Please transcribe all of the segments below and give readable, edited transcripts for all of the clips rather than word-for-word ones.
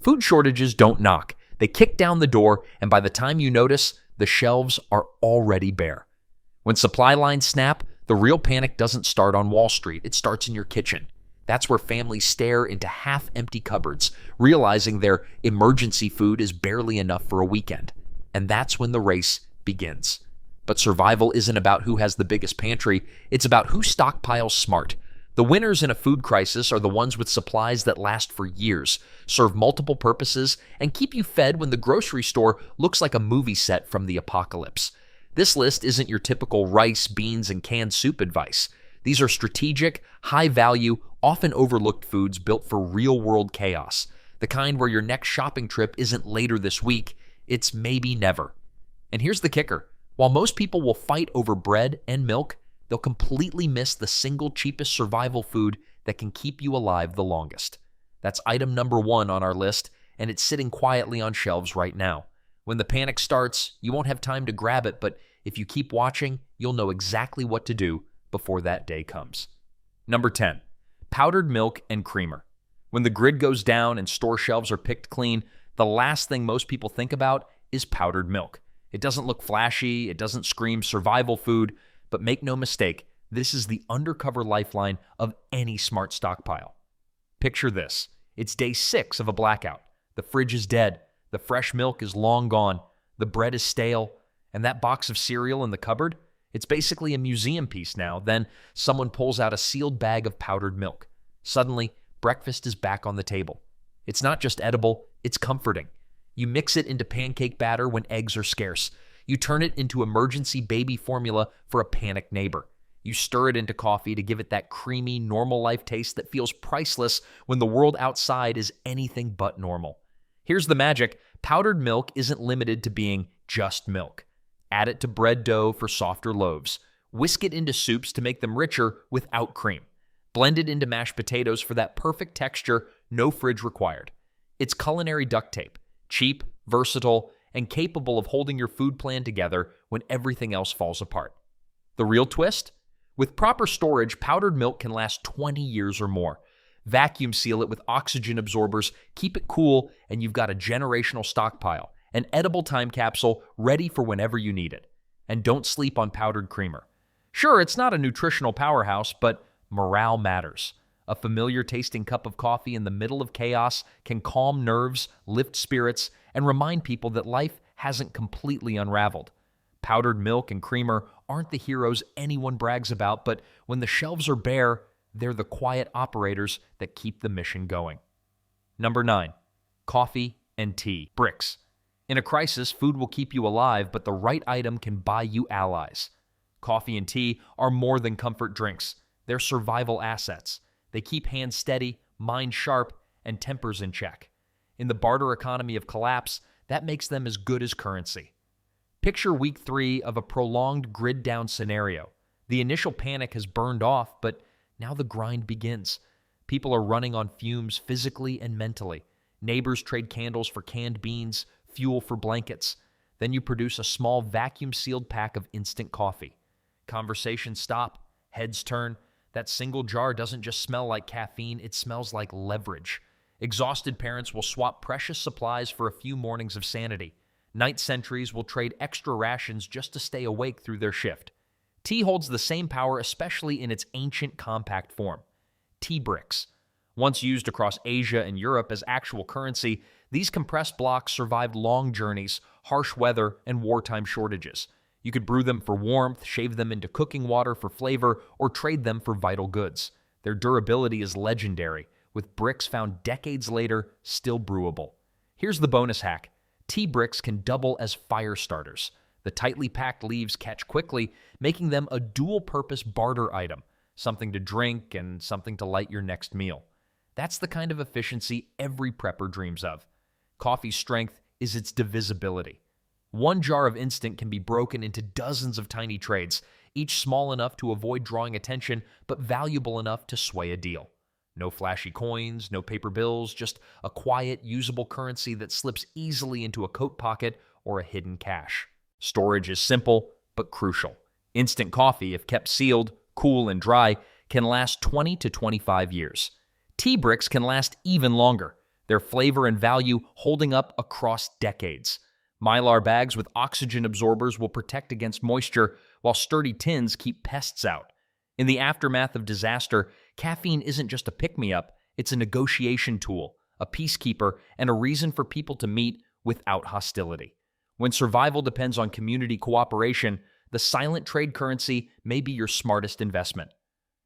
Food shortages don't knock. They kick down the door, and by the time you notice, the shelves are already bare. When supply lines snap, the real panic doesn't start on Wall Street. It starts in your kitchen. That's where families stare into half-empty cupboards, realizing their emergency food is barely enough for a weekend. And that's when the race begins. But survival isn't about who has the biggest pantry. It's about who stockpiles smart. The winners in a food crisis are the ones with supplies that last for years, serve multiple purposes, and keep you fed when the grocery store looks like a movie set from the apocalypse. This list isn't your typical rice, beans, and canned soup advice. These are strategic, high-value, often overlooked foods built for real-world chaos. The kind where your next shopping trip isn't later this week, it's maybe never. And here's the kicker. While most people will fight over bread and milk, they'll completely miss the single cheapest survival food that can keep you alive the longest. That's item number 1 on our list, and it's sitting quietly on shelves right now. When the panic starts, you won't have time to grab it, but if you keep watching, you'll know exactly what to do before that day comes. Number 10, powdered milk and creamer. When the grid goes down and store shelves are picked clean, the last thing most people think about is powdered milk. It doesn't look flashy, it doesn't scream survival food, but make no mistake, this is the undercover lifeline of any smart stockpile. Picture this. It's day 6 of a blackout. The fridge is dead. The fresh milk is long gone. The bread is stale. And that box of cereal in the cupboard? It's basically a museum piece now. Then someone pulls out a sealed bag of powdered milk. Suddenly, breakfast is back on the table. It's not just edible, it's comforting. You mix it into pancake batter when eggs are scarce. You turn it into emergency baby formula for a panicked neighbor. You stir it into coffee to give it that creamy, normal life taste that feels priceless when the world outside is anything but normal. Here's the magic. Powdered milk isn't limited to being just milk. Add it to bread dough for softer loaves. Whisk it into soups to make them richer without cream. Blend it into mashed potatoes for that perfect texture, no fridge required. It's culinary duct tape. Cheap, versatile, and capable of holding your food plan together when everything else falls apart. The real twist? With proper storage, powdered milk can last 20 years or more. Vacuum seal it with oxygen absorbers, keep it cool, and you've got a generational stockpile, an edible time capsule ready for whenever you need it. And don't sleep on powdered creamer. Sure, it's not a nutritional powerhouse, but morale matters. A familiar tasting cup of coffee in the middle of chaos can calm nerves, lift spirits, and remind people that life hasn't completely unraveled. Powdered milk and creamer aren't the heroes anyone brags about, but when the shelves are bare, they're the quiet operators that keep the mission going. Number 9, coffee and tea. Bricks. In a crisis, food will keep you alive, but the right item can buy you allies. Coffee and tea are more than comfort drinks. They're survival assets. They keep hands steady, mind sharp, and tempers in check. In the barter economy of collapse, that makes them as good as currency. Picture week 3 of a prolonged grid-down scenario. The initial panic has burned off, but now the grind begins. People are running on fumes physically and mentally. Neighbors trade candles for canned beans, fuel for blankets. Then you produce a small vacuum-sealed pack of instant coffee. Conversations stop, heads turn. That single jar doesn't just smell like caffeine, it smells like leverage. Exhausted parents will swap precious supplies for a few mornings of sanity. Night sentries will trade extra rations just to stay awake through their shift. Tea holds the same power, especially in its ancient compact form. Tea bricks. Once used across Asia and Europe as actual currency, these compressed blocks survived long journeys, harsh weather, and wartime shortages. You could brew them for warmth, shave them into cooking water for flavor, or trade them for vital goods. Their durability is legendary, with bricks found decades later still brewable. Here's the bonus hack. Tea bricks can double as fire starters. The tightly packed leaves catch quickly, making them a dual-purpose barter item, something to drink and something to light your next meal. That's the kind of efficiency every prepper dreams of. Coffee's strength is its divisibility. One jar of instant can be broken into dozens of tiny trades, each small enough to avoid drawing attention, but valuable enough to sway a deal. No flashy coins, no paper bills, just a quiet, usable currency that slips easily into a coat pocket or a hidden cache. Storage is simple, but crucial. Instant coffee, if kept sealed, cool, and dry, can last 20 to 25 years. Tea bricks can last even longer. their flavor and value holding up across decades. Mylar bags with oxygen absorbers will protect against moisture, while sturdy tins keep pests out. In the aftermath of disaster, caffeine isn't just a pick-me-up, it's a negotiation tool, a peacekeeper, and a reason for people to meet without hostility. When survival depends on community cooperation, the silent trade currency may be your smartest investment.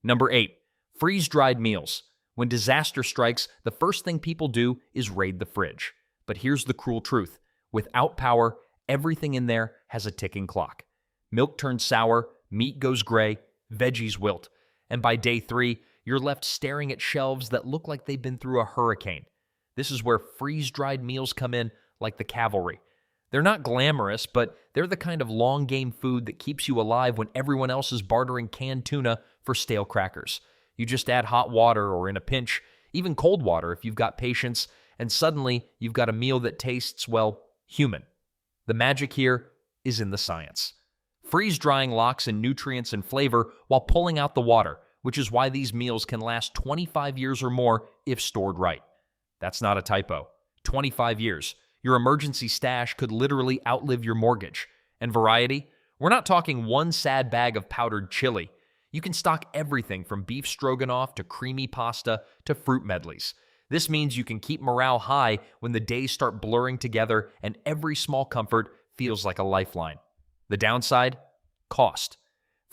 Number 8, freeze-dried meals. When disaster strikes, the first thing people do is raid the fridge. But here's the cruel truth. Without power, everything in there has a ticking clock. Milk turns sour, meat goes gray, veggies wilt. And by day 3, you're left staring at shelves that look like they've been through a hurricane. This is where freeze-dried meals come in like the cavalry. They're not glamorous, but they're the kind of long-game food that keeps you alive when everyone else is bartering canned tuna for stale crackers. You just add hot water or, in a pinch, even cold water if you've got patience, and suddenly you've got a meal that tastes, well, human. The magic here is in the science. Freeze-drying locks in nutrients and flavor while pulling out the water, which is why these meals can last 25 years or more if stored right. That's not a typo. 25 years. Your emergency stash could literally outlive your mortgage. And variety? We're not talking one sad bag of powdered chili. You can stock everything from beef stroganoff to creamy pasta to fruit medleys. This means you can keep morale high when the days start blurring together and every small comfort feels like a lifeline. The downside? Cost.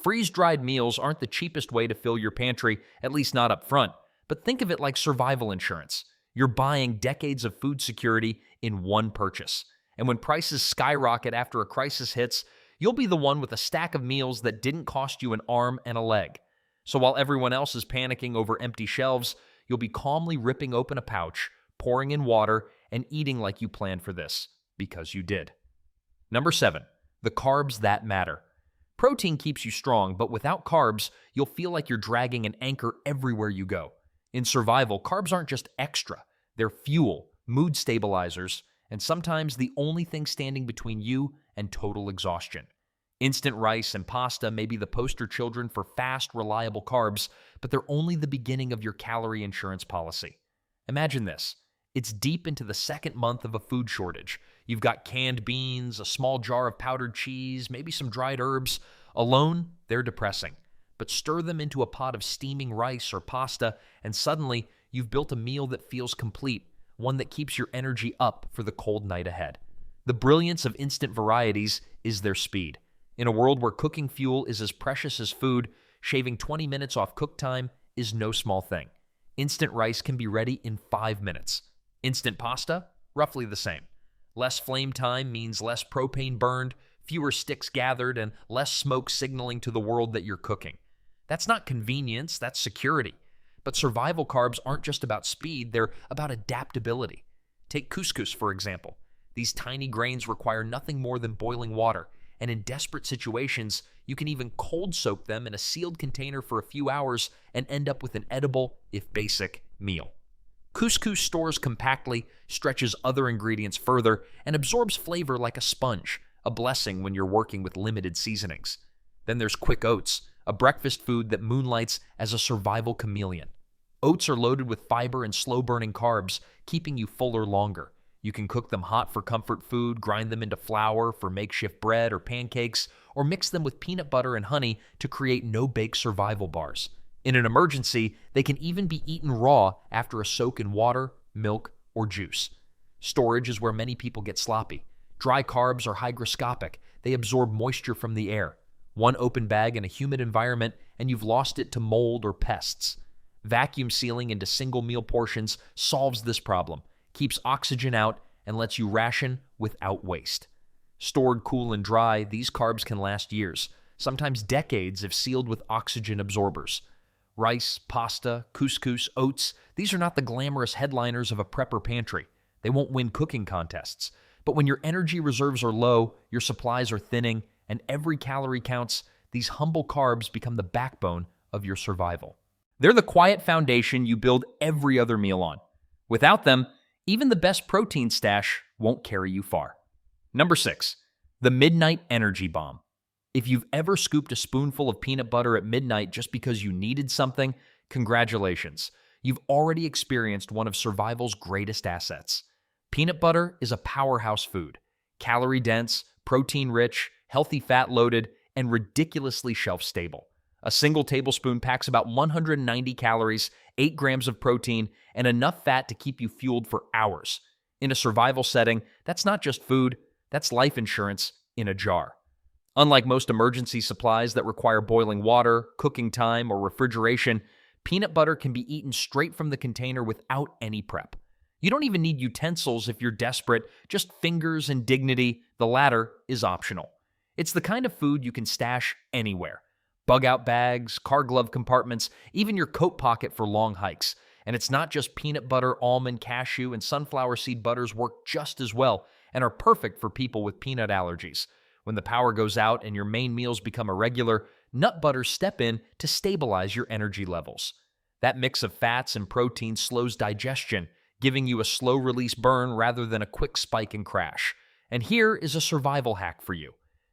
Freeze-dried meals aren't the cheapest way to fill your pantry, at least not up front, but think of it like survival insurance. You're buying decades of food security in one purchase. And when prices skyrocket after a crisis hits, you'll be the one with a stack of meals that didn't cost you an arm and a leg. So while everyone else is panicking over empty shelves, you'll be calmly ripping open a pouch, pouring in water, and eating like you planned for this, because you did. Number 7, the carbs that matter. Protein keeps you strong, but without carbs, you'll feel like you're dragging an anchor everywhere you go. In survival, carbs aren't just extra. They're fuel, mood stabilizers, and sometimes the only thing standing between you and total exhaustion. Instant rice and pasta may be the poster children for fast, reliable carbs, but they're only the beginning of your calorie insurance policy. Imagine this. It's deep into the second month of a food shortage. You've got canned beans, a small jar of powdered cheese, maybe some dried herbs. Alone, they're depressing. But stir them into a pot of steaming rice or pasta, and suddenly you've built a meal that feels complete, one that keeps your energy up for the cold night ahead. The brilliance of instant varieties is their speed. In a world where cooking fuel is as precious as food, shaving 20 minutes off cook time is no small thing. Instant rice can be ready in 5 minutes. Instant pasta? Roughly the same. Less flame time means less propane burned, fewer sticks gathered, and less smoke signaling to the world that you're cooking. That's not convenience, that's security. But survival carbs aren't just about speed, they're about adaptability. Take couscous, for example. These tiny grains require nothing more than boiling water, and in desperate situations, you can even cold soak them in a sealed container for a few hours and end up with an edible, if basic, meal. Couscous stores compactly, stretches other ingredients further, and absorbs flavor like a sponge, a blessing when you're working with limited seasonings. Then there's quick oats, a breakfast food that moonlights as a survival chameleon. Oats are loaded with fiber and slow-burning carbs, keeping you fuller longer. You can cook them hot for comfort food, grind them into flour for makeshift bread or pancakes, or mix them with peanut butter and honey to create no-bake survival bars. In an emergency, they can even be eaten raw after a soak in water, milk, or juice. Storage is where many people get sloppy. Dry carbs are hygroscopic. They absorb moisture from the air. One open bag in a humid environment, and you've lost it to mold or pests. Vacuum sealing into single meal portions solves this problem, keeps oxygen out, and lets you ration without waste. Stored cool and dry, these carbs can last years, sometimes decades if sealed with oxygen absorbers. Rice, pasta, couscous, oats, these are not the glamorous headliners of a prepper pantry. They won't win cooking contests. But when your energy reserves are low, your supplies are thinning, and every calorie counts, these humble carbs become the backbone of your survival. They're the quiet foundation you build every other meal on. Without them, even the best protein stash won't carry you far. Number 6, the midnight energy bomb. If you've ever scooped a spoonful of peanut butter at midnight just because you needed something, congratulations. you've already experienced one of survival's greatest assets. Peanut butter is a powerhouse food. Calorie-dense, protein-rich, healthy fat-loaded, and ridiculously shelf-stable. A single tablespoon packs about 190 calories, 8 grams of protein, and enough fat to keep you fueled for hours. In a survival setting, that's not just food, that's life insurance in a jar. Unlike most emergency supplies that require boiling water, cooking time, or refrigeration, peanut butter can be eaten straight from the container without any prep. You don't even need utensils if you're desperate, just fingers and dignity. The latter is optional. It's the kind of food you can stash anywhere. Bug-out bags, car glove compartments, even your coat pocket for long hikes. And it's not just peanut butter, almond, cashew, and sunflower seed butters work just as well and are perfect for people with peanut allergies. When the power goes out and your main meals become irregular, nut butters step in to stabilize your energy levels. That mix of fats and protein slows digestion, giving you a slow-release burn rather than a quick spike and crash. And here is a survival hack for you.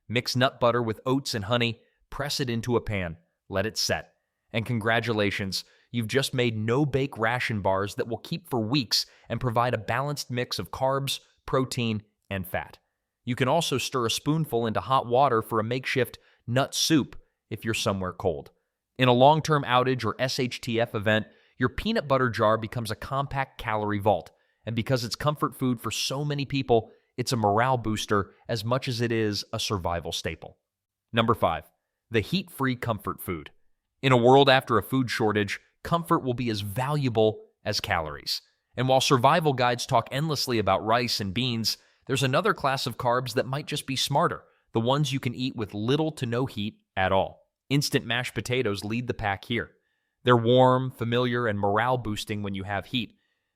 Mix nut butter with oats and honey, press it into a pan, let it set. And congratulations, you've just made no-bake ration bars that will keep for weeks and provide a balanced mix of carbs, protein, and fat. You can also stir a spoonful into hot water for a makeshift nut soup if you're somewhere cold. In a long-term outage or SHTF event, your peanut butter jar becomes a compact calorie vault. And because it's comfort food for so many people, it's a morale booster as much as it is a survival staple. Number 5. The heat-free comfort food. In a world after a food shortage, comfort will be as valuable as calories. And while survival guides talk endlessly about rice and beans, there's another class of carbs that might just be smarter, the ones you can eat with little to no heat at all. Instant mashed potatoes lead the pack here. They're warm, familiar, and morale-boosting when you have heat.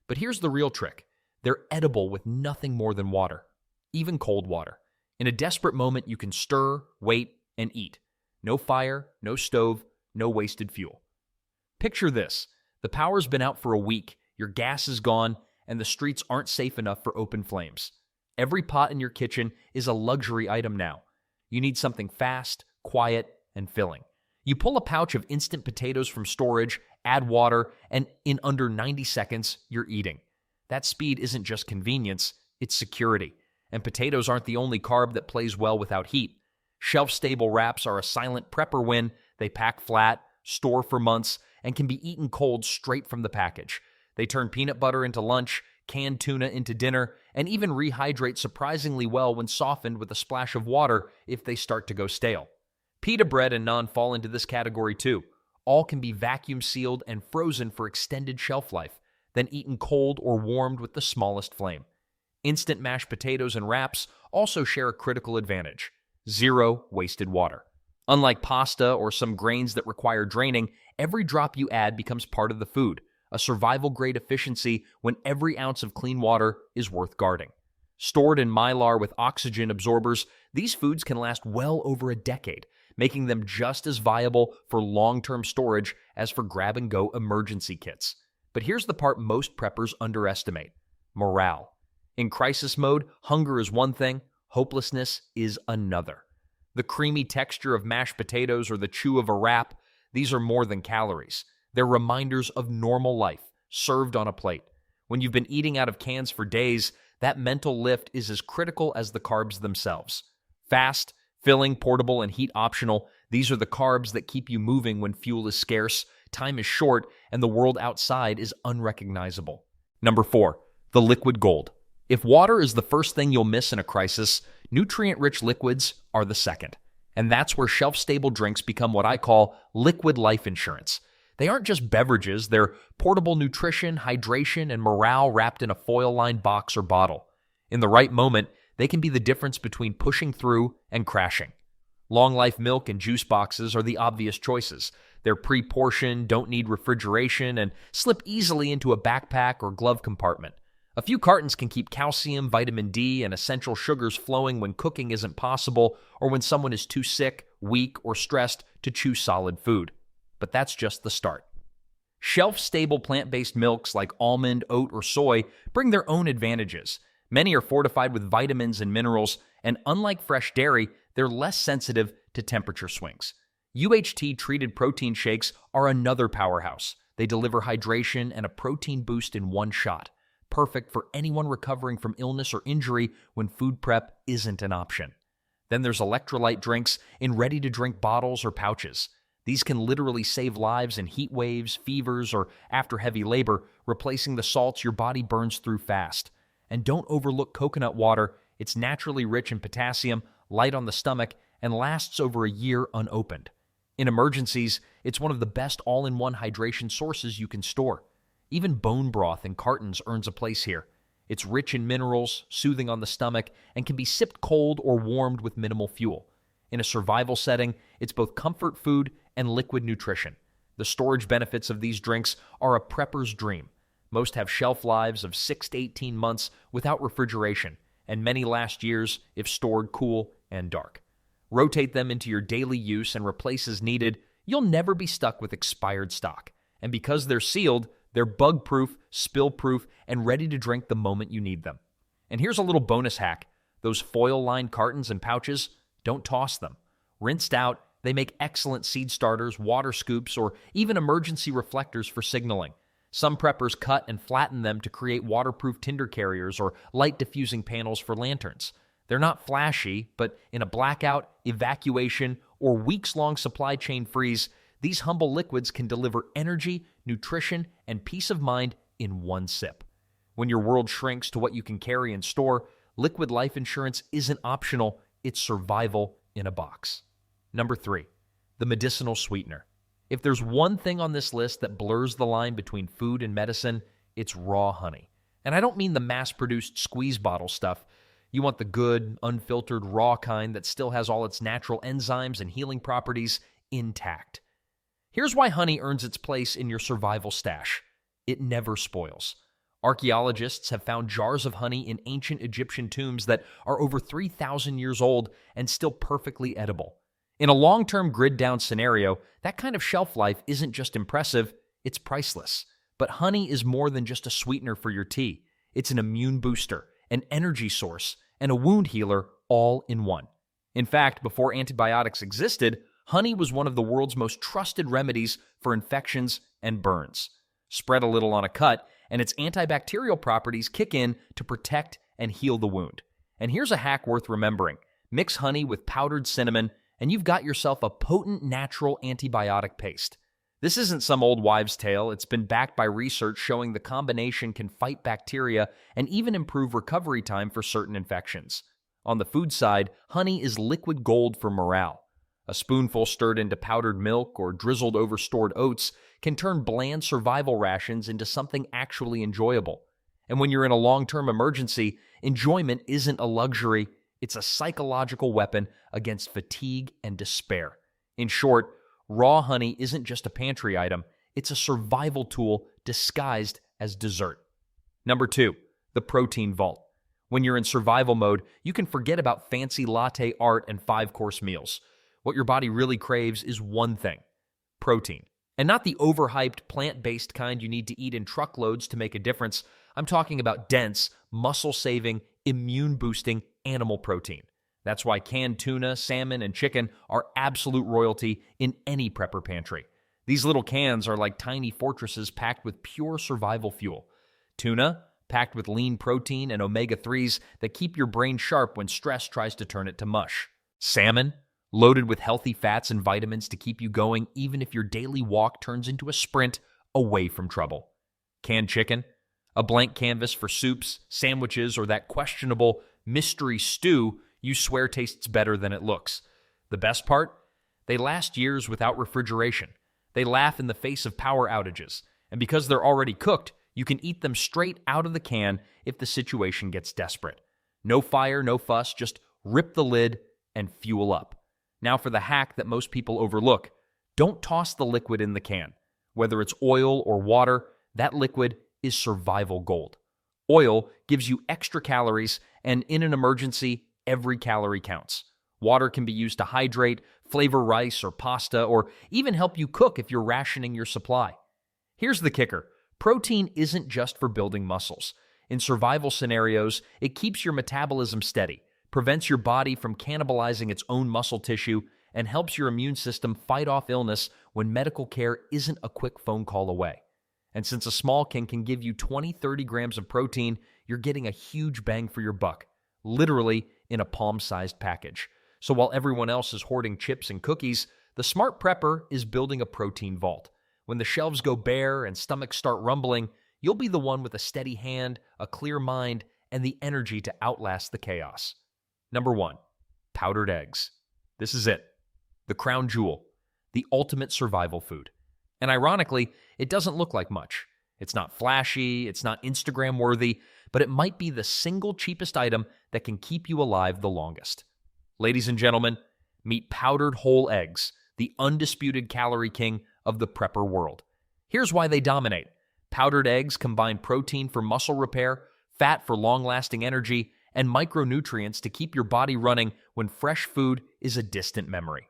But here's the real trick. They're edible with nothing more than water, even cold water. In a desperate moment, you can stir, wait, and eat. No fire, no stove, no wasted fuel. Picture this. The power's been out for a week, your gas is gone, and the streets aren't safe enough for open flames. Every pot in your kitchen is a luxury item now. You need something fast, quiet, and filling. You pull a pouch of instant potatoes from storage, add water, and in under 90 seconds, you're eating. That speed isn't just convenience, it's security. And potatoes aren't the only carb that plays well without heat. Shelf-stable wraps are a silent prepper win. They pack flat, store for months, and can be eaten cold straight from the package. They turn peanut butter into lunch, canned tuna into dinner, and even rehydrate surprisingly well when softened with a splash of water if they start to go stale. Pita bread and naan fall into this category too. All can be vacuum sealed and frozen for extended shelf life, then eaten cold or warmed with the smallest flame. Instant mashed potatoes and wraps also share a critical advantage: zero wasted water. Unlike pasta or some grains that require draining, every drop you add becomes part of the food, a survival-grade efficiency when every ounce of clean water is worth guarding. Stored in mylar with oxygen absorbers, these foods can last well over a decade, making them just as viable for long-term storage as for grab-and-go emergency kits. But here's the part most preppers underestimate: morale. In crisis mode, hunger is one thing, hopelessness is another. The creamy texture of mashed potatoes or the chew of a wrap, these are more than calories. They're reminders of normal life, served on a plate. When you've been eating out of cans for days, that mental lift is as critical as the carbs themselves. Fast, filling, portable, and heat optional, these are the carbs that keep you moving when fuel is scarce, time is short, and the world outside is unrecognizable. Number 4, the liquid gold. If water is the first thing you'll miss in a crisis, nutrient-rich liquids are the second. And that's where shelf-stable drinks become what I call liquid life insurance. They aren't just beverages, they're portable nutrition, hydration, and morale wrapped in a foil-lined box or bottle. In the right moment, they can be the difference between pushing through and crashing. Long-life milk and juice boxes are the obvious choices. They're pre-portioned, don't need refrigeration, and slip easily into a backpack or glove compartment. A few cartons can keep calcium, vitamin D, and essential sugars flowing when cooking isn't possible or when someone is too sick, weak, or stressed to chew solid food. But that's just the start. Shelf-stable plant-based milks like almond, oat, or soy bring their own advantages. Many are fortified with vitamins and minerals, and unlike fresh dairy, they're less sensitive to temperature swings. UHT-treated protein shakes are another powerhouse. They deliver hydration and a protein boost in one shot, perfect for anyone recovering from illness or injury when food prep isn't an option. Then there's electrolyte drinks in ready-to-drink bottles or pouches. These can literally save lives in heat waves, fevers, or after heavy labor, replacing the salts your body burns through fast. And don't overlook coconut water. It's naturally rich in potassium, light on the stomach, and lasts over a year unopened. In emergencies, it's one of the best all-in-one hydration sources you can store. Even bone broth in cartons earns a place here. It's rich in minerals, soothing on the stomach, and can be sipped cold or warmed with minimal fuel. In a survival setting, it's both comfort food and liquid nutrition. The storage benefits of these drinks are a prepper's dream. Most have shelf lives of 6 to 18 months without refrigeration, and many last years if stored cool and dark. Rotate them into your daily use and replace as needed. You'll never be stuck with expired stock. And because they're sealed, they're bug-proof, spill-proof, and ready to drink the moment you need them. And here's a little bonus hack. Those foil-lined cartons and pouches, don't toss them. Rinsed out, they make excellent seed starters, water scoops, or even emergency reflectors for signaling. Some preppers cut and flatten them to create waterproof tinder carriers or light diffusing panels for lanterns. They're not flashy, but in a blackout, evacuation, or weeks-long supply chain freeze, these humble liquids can deliver energy, nutrition, and peace of mind in one sip. When your world shrinks to what you can carry and store, liquid life insurance isn't optional, it's survival in a box. Number 3, the medicinal sweetener. If there's one thing on this list that blurs the line between food and medicine, it's raw honey. And I don't mean the mass-produced squeeze bottle stuff. You want the good, unfiltered, raw kind that still has all its natural enzymes and healing properties intact. Here's why honey earns its place in your survival stash. It never spoils. Archaeologists have found jars of honey in ancient Egyptian tombs that are over 3,000 years old and still perfectly edible. In a long-term grid-down scenario, that kind of shelf life isn't just impressive, it's priceless. But honey is more than just a sweetener for your tea. It's an immune booster, an energy source, and a wound healer all in one. In fact, before antibiotics existed, honey was one of the world's most trusted remedies for infections and burns. Spread a little on a cut, and its antibacterial properties kick in to protect and heal the wound. And here's a hack worth remembering. Mix honey with powdered cinnamon, and you've got yourself a potent natural antibiotic paste. This isn't some old wives' tale. It's been backed by research showing the combination can fight bacteria and even improve recovery time for certain infections. On the food side, honey is liquid gold for morale. A spoonful stirred into powdered milk or drizzled over stored oats can turn bland survival rations into something actually enjoyable. And when you're in a long-term emergency, enjoyment isn't a luxury, it's a psychological weapon against fatigue and despair. In short, raw honey isn't just a pantry item, it's a survival tool disguised as dessert. Number 2, the protein vault. When you're in survival mode, you can forget about fancy latte art and 5-course meals. What your body really craves is one thing: protein. And not the overhyped plant-based kind you need to eat in truckloads to make a difference. I'm talking about dense, muscle-saving, immune-boosting animal protein. That's why canned tuna, salmon, and chicken are absolute royalty in any prepper pantry. These little cans are like tiny fortresses packed with pure survival fuel. Tuna, packed with lean protein and omega-3s that keep your brain sharp when stress tries to turn it to mush. Salmon, loaded with healthy fats and vitamins to keep you going even if your daily walk turns into a sprint away from trouble. Canned chicken, a blank canvas for soups, sandwiches, or that questionable mystery stew you swear tastes better than it looks. The best part? They last years without refrigeration. They laugh in the face of power outages. And because they're already cooked, you can eat them straight out of the can if the situation gets desperate. No fire, no fuss, just rip the lid and fuel up. Now for the hack that most people overlook. Don't toss the liquid in the can. Whether it's oil or water, that liquid is survival gold. Oil gives you extra calories, and in an emergency, every calorie counts. Water can be used to hydrate, flavor rice or pasta, or even help you cook if you're rationing your supply. Here's the kicker. Protein isn't just for building muscles. In survival scenarios, it keeps your metabolism steady, prevents your body from cannibalizing its own muscle tissue, and helps your immune system fight off illness when medical care isn't a quick phone call away. And since a small can give you 20-30 grams of protein, you're getting a huge bang for your buck, literally in a palm-sized package. So while everyone else is hoarding chips and cookies, the smart prepper is building a protein vault. When the shelves go bare and stomachs start rumbling, you'll be the one with a steady hand, a clear mind, and the energy to outlast the chaos. Number 1, powdered eggs. This is it. The crown jewel. The ultimate survival food. And ironically, it doesn't look like much. It's not flashy, it's not Instagram worthy, but it might be the single cheapest item that can keep you alive the longest. Ladies and gentlemen, meet powdered whole eggs, the undisputed calorie king of the prepper world. Here's why they dominate. Powdered eggs combine protein for muscle repair, fat for long-lasting energy, and micronutrients to keep your body running when fresh food is a distant memory.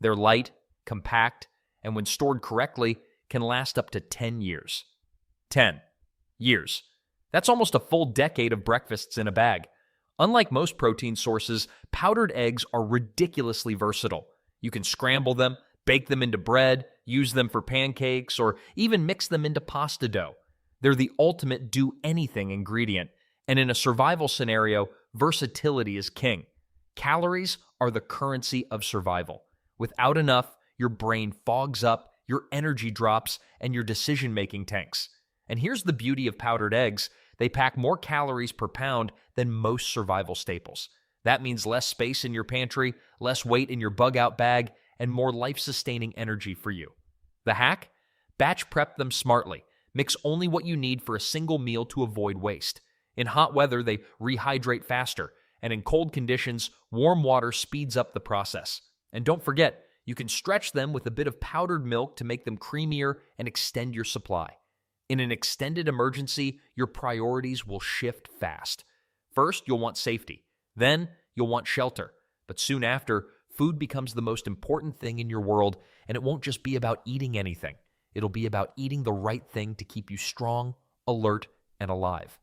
They're light, compact, and when stored correctly, can last up to 10 years. 10 years. That's almost a full decade of breakfasts in a bag. Unlike most protein sources, powdered eggs are ridiculously versatile. You can scramble them, bake them into bread, use them for pancakes, or even mix them into pasta dough. They're the ultimate do-anything ingredient, and in a survival scenario, versatility is king. Calories are the currency of survival. Without enough, your brain fogs up, your energy drops, and your decision-making tanks. And here's the beauty of powdered eggs. They pack more calories per pound than most survival staples. That means less space in your pantry, less weight in your bug-out bag, and more life-sustaining energy for you. The hack? Batch prep them smartly. Mix only what you need for a single meal to avoid waste. In hot weather, they rehydrate faster, and in cold conditions, warm water speeds up the process. And don't forget, you can stretch them with a bit of powdered milk to make them creamier and extend your supply. In an extended emergency, your priorities will shift fast. First, you'll want safety. Then, you'll want shelter. But soon after, food becomes the most important thing in your world, and it won't just be about eating anything. It'll be about eating the right thing to keep you strong, alert, and alive.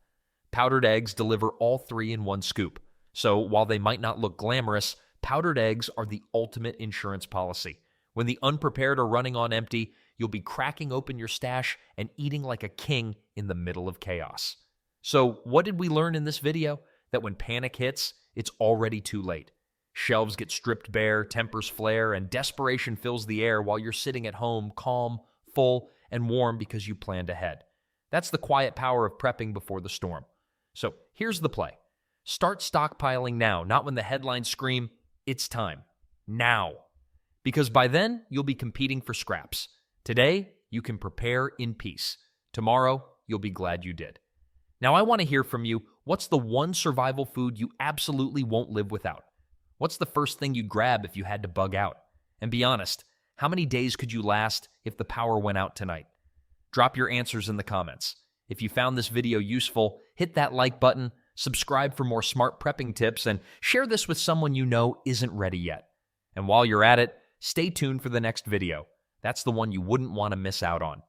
Powdered eggs deliver all three in one scoop. So while they might not look glamorous, powdered eggs are the ultimate insurance policy. When the unprepared are running on empty, you'll be cracking open your stash and eating like a king in the middle of chaos. So what did we learn in this video? That when panic hits, it's already too late. Shelves get stripped bare, tempers flare, and desperation fills the air while you're sitting at home, calm, full, and warm because you planned ahead. That's the quiet power of prepping before the storm. So here's the play. Start stockpiling now, not when the headlines scream, "It's time." Now. Because by then, you'll be competing for scraps. Today, you can prepare in peace. Tomorrow, you'll be glad you did. Now, I want to hear from you. What's the one survival food you absolutely won't live without? What's the first thing you'd grab if you had to bug out? And be honest, how many days could you last if the power went out tonight? Drop your answers in the comments. If you found this video useful, hit that like button, subscribe for more smart prepping tips, and share this with someone you know isn't ready yet. And while you're at it, stay tuned for the next video. That's the one you wouldn't want to miss out on.